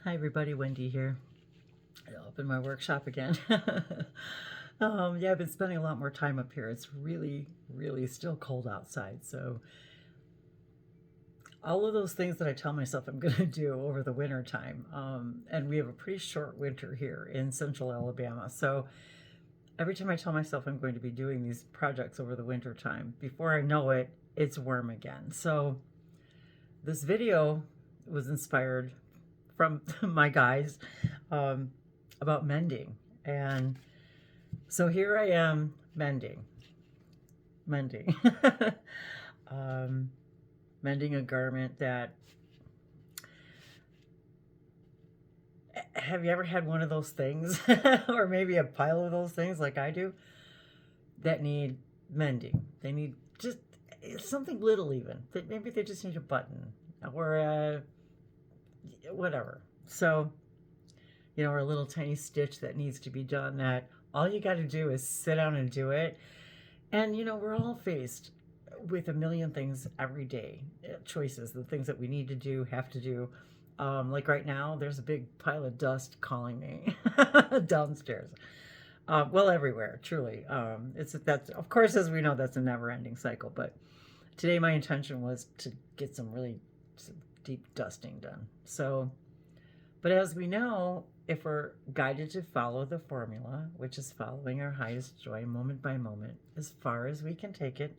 Hi everybody, Wendy here. I opened my workshop again. Yeah, I've been spending a lot more time up here. It's really, really still cold outside. So all of those things that I tell myself I'm going to do over the winter time, and we have a pretty short winter here in central Alabama. So every time I tell myself I'm going to be doing these projects over the winter time, before I know it, it's warm again. So this video was inspired from my guys um, about mending. And so here I am mending, um, mending a garment that, have you ever had one of those things or maybe a pile of those things like I do that need mending? They need just something little, even. Maybe they just need a button or whatever. So, or a little tiny stitch that needs to be done, that all you got to do is sit down and do it. And, we're all faced with a million things every day, choices, the things that we need to do, have to do. Like right now, there's a big pile of dust calling me downstairs. Well, everywhere, truly. That's, of course, as we know, that's a never-ending cycle. But today, my intention was to get some deep dusting done. So, but as we know, if we're guided to follow the formula, which is following our highest joy moment by moment, as far as we can take it,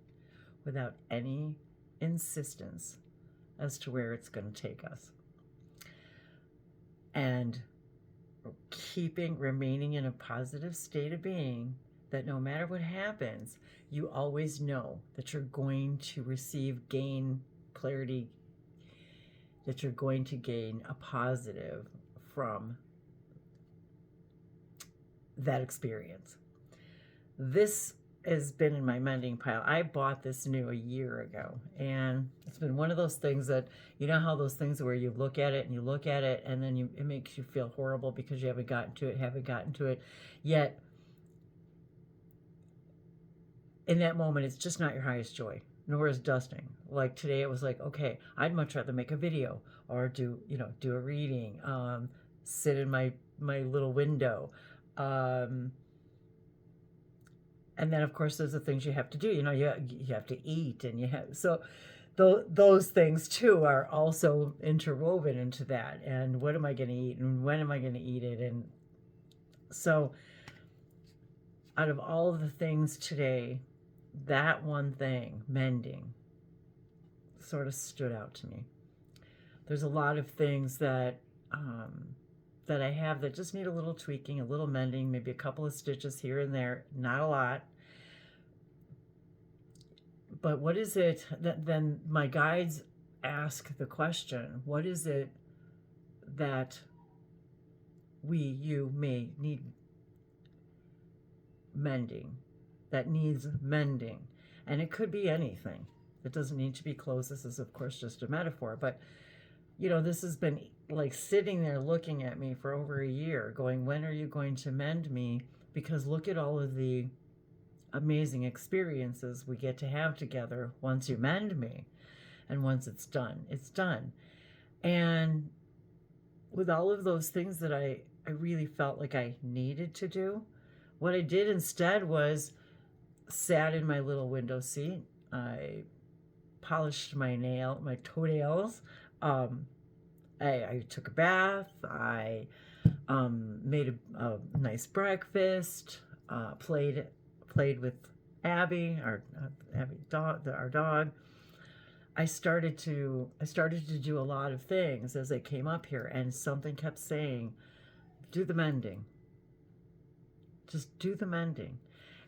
without any insistence as to where it's going to take us, and remaining in a positive state of being, that no matter what happens, you always know that you're going to gain clarity, that you're going to gain a positive from that experience. This has been in my mending pile. I bought this new a year ago, and it's been one of those things that, how those things where you look at it and then it makes you feel horrible because you haven't gotten to it yet. In that moment, it's just not your highest joy, nor is dusting. Like today, it was like, okay, I'd much rather make a video or do a reading, sit in my little window. And then, of course, there's the things you have to do. You have to eat, and those things too are also interwoven into that. And what am I going to eat, and when am I going to eat it? And so, out of all of the things today, that one thing, mending, sort of stood out to me. There's a lot of things that I have that just need a little tweaking, a little mending, maybe a couple of stitches here and there, not a lot. But what is it that then my guides ask the question, what is it that you may need mending, that needs mending? And it could be anything. It doesn't need to be clothes. This is, of course, just a metaphor. But, this has been like sitting there looking at me for over a year, going, when are you going to mend me? Because look at all of the amazing experiences we get to have together once you mend me. And once it's done, it's done. And with all of those things that I really felt like I needed to do, what I did instead was sat in my little window seat. I polished my toenails. I took a bath. I made a nice breakfast. Played with Abby, our dog. I started to do a lot of things as I came up here, and something kept saying, "Do the mending. Just do the mending."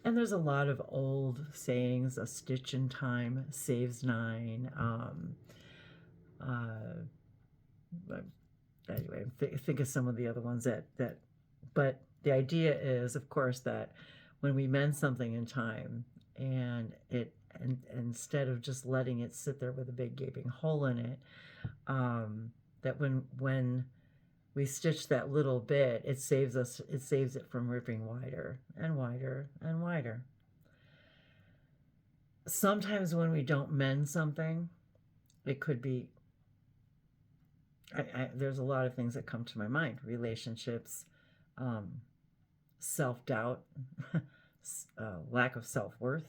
And there's a lot of old sayings: "A stitch in time saves nine." Anyway, think of some of the other ones but the idea is, of course, that when we mend something in time, and instead of just letting it sit there with a big gaping hole in it, that when we stitch that little bit, it saves it from ripping wider and wider and wider. Sometimes when we don't mend something, it could be there's a lot of things that come to my mind: relationships, um, self-doubt, lack of self-worth.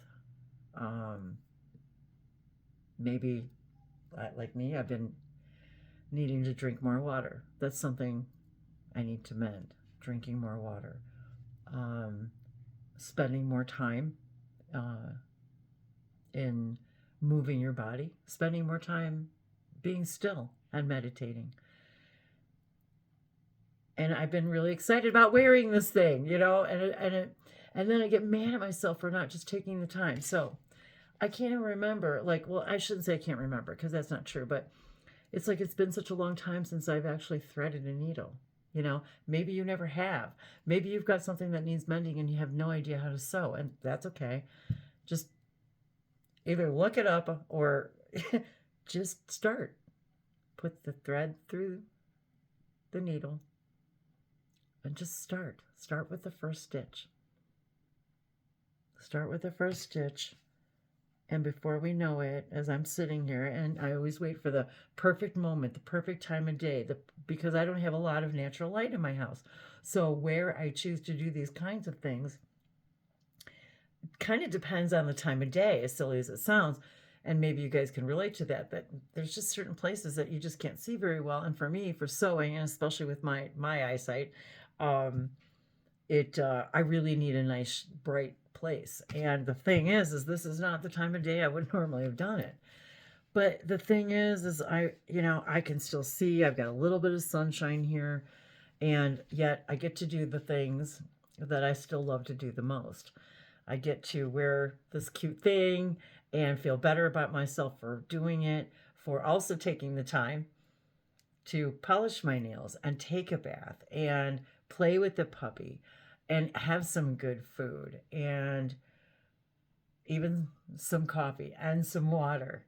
Um, maybe, like me, I've been needing to drink more water. That's something I need to mend. Drinking more water. Um, Spending more time uh, in moving your body. Spending more time being still and meditating. And I've been really excited about wearing this thing, and then I get mad at myself for not just taking the time. So I can't even remember, like, well, I shouldn't say I can't remember because that's not true, but it's like it's been such a long time since I've actually threaded a needle. Maybe you never have. Maybe you've got something that needs mending and you have no idea how to sew, and that's okay. Just either look it up or just start. Put the thread through the needle and just start. Start with the first stitch. Start with the first stitch. And before we know it, as I'm sitting here, and I always wait for the perfect moment, the perfect time of day, because I don't have a lot of natural light in my house. So where I choose to do these kinds of things kind of depends on the time of day, as silly as it sounds. And maybe you guys can relate to that, but there's just certain places that you just can't see very well. And for me, for sewing, and especially with my eyesight, I really need a nice bright place. And the thing is this is not the time of day I would normally have done it. But the thing is I can still see. I've got a little bit of sunshine here, and yet I get to do the things that I still love to do the most. I get to wear this cute thing and feel better about myself for doing it, for also taking the time to polish my nails and take a bath and play with the puppy and have some good food and even some coffee and some water.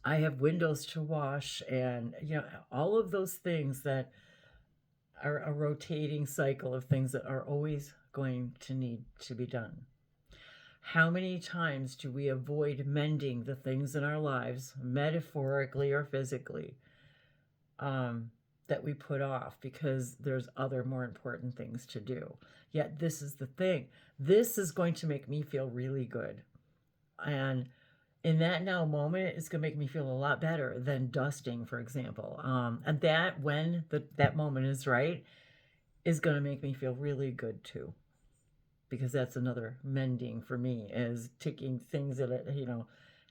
I have windows to wash, and all of those things that are a rotating cycle of things that are always going to need to be done. How many times do we avoid mending the things in our lives, metaphorically or physically, that we put off because there's other more important things to do? Yet this is the thing. This is going to make me feel really good. And in that now moment, it's going to make me feel a lot better than dusting, for example. And that, when that moment is right, is going to make me feel really good too. Because that's another mending for me, is taking things that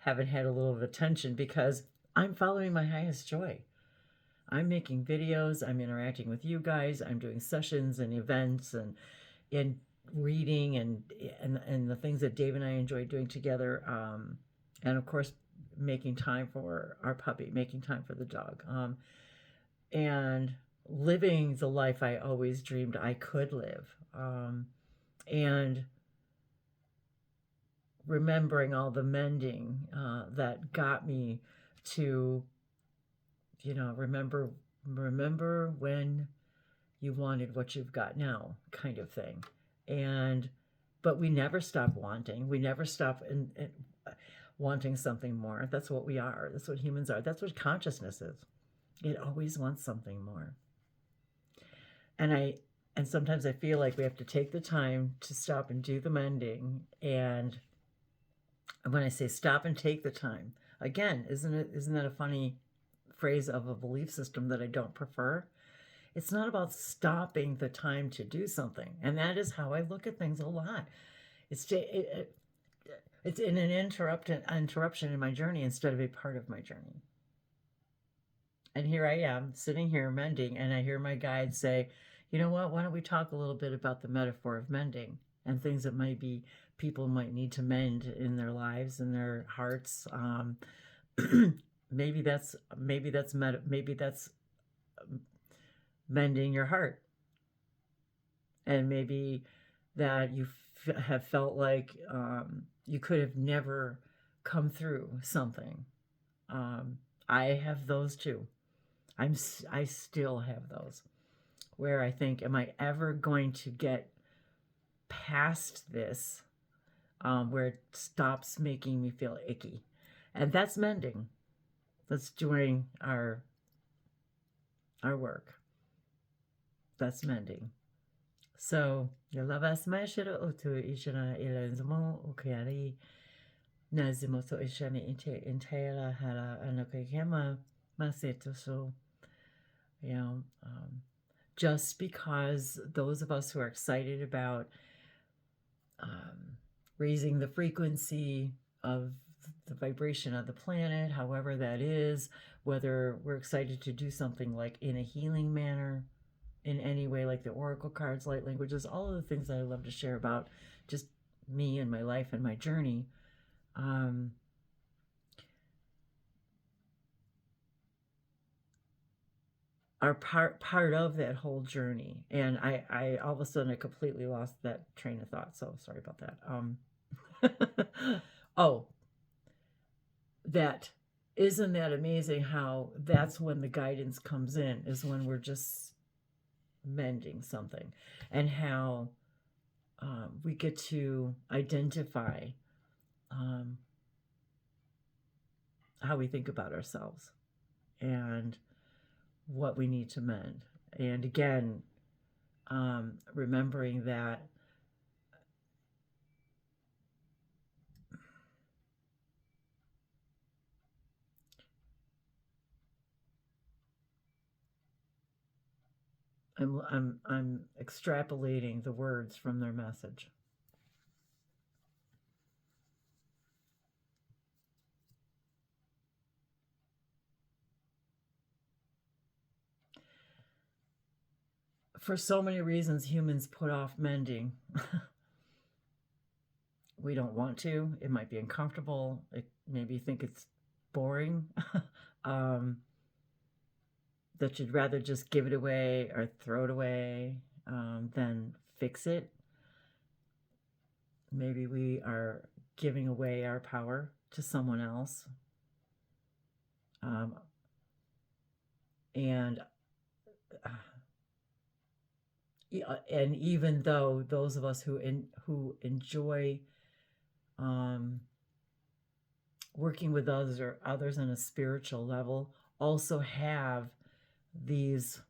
haven't had a little of attention, because I'm following my highest joy. I'm making videos, I'm interacting with you guys, I'm doing sessions and events and reading and the things that Dave and I enjoy doing together, and of course making time for our puppy, making time for the dog, and living the life I always dreamed I could live. And remembering all the mending that got me to, remember when you wanted what you've got now, kind of thing. But we never stop wanting. We never stop in wanting something more. That's what we are. That's what humans are. That's what consciousness is. It always wants something more. And sometimes I feel like we have to take the time to stop and do the mending. And when I say stop and take the time, again, isn't that a funny phrase of a belief system that I don't prefer? It's not about stopping the time to do something. And that is how I look at things a lot. It's in an interruption in my journey instead of a part of my journey. And here I am sitting here mending, and I hear my guide say, you know what, why don't we talk a little bit about the metaphor of mending and things that people might need to mend in their lives and their hearts. Maybe that's mending your heart. And maybe that you have felt like you could have never come through something. I have those too. I still have those, where I think, am I ever going to get past this, where it stops making me feel icky And that's mending. That's doing our work. That's mending. So, yalava smashira otu ishana ilanzamo ukiari nazimo so ishani intela hala anokayama maseto. So, you know, just because those of us who are excited about raising the frequency of the vibration of the planet, however that is, whether we're excited to do something like in a healing manner, in any way, like the oracle cards, light languages, all of the things that I love to share about just me and my life and my journey, are part of that whole journey. And I all of a sudden I completely lost that train of thought, so sorry about that. Oh, that isn't that amazing how that's when the guidance comes in, is when we're just mending something, and how we get to identify how we think about ourselves and what we need to mend. And again, remembering that I'm extrapolating the words from their message. For so many reasons, humans put off mending. We don't want to. It might be uncomfortable. It maybe think it's boring. That you'd rather just give it away or throw it away than fix it. Maybe we are giving away our power to someone else. And even though those of us who enjoy working with others on a spiritual level also have these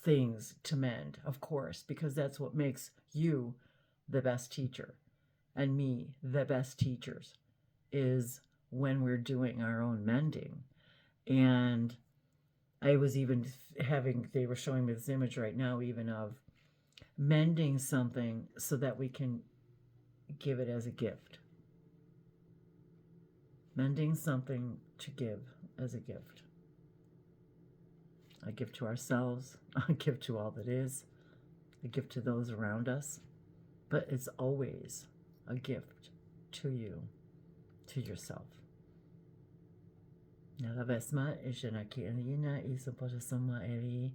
things to mend, of course, because that's what makes you the best teacher and me the best teachers, is when we're doing our own mending. And I was even they were showing me this image right now, even of mending something so that we can give it as a gift. Mending something to give as a gift. A gift to ourselves, a gift to all that is, a gift to those around us. But it's always a gift to you, to yourself. Naravesma ishanaki alina isopotosoma eli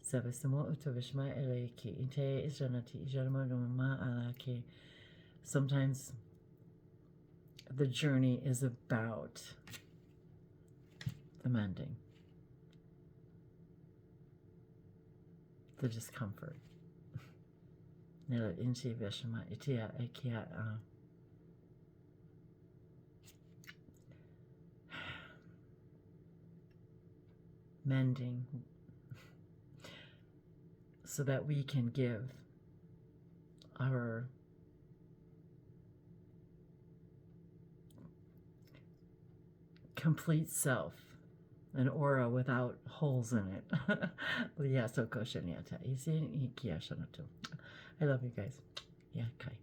sabesamo utovishma eleki inte ishanati ishanama alaki. Sometimes the journey is about the mending, the discomfort. Mending so that we can give our complete self an aura without holes in it. I love you guys. Yeah, kai.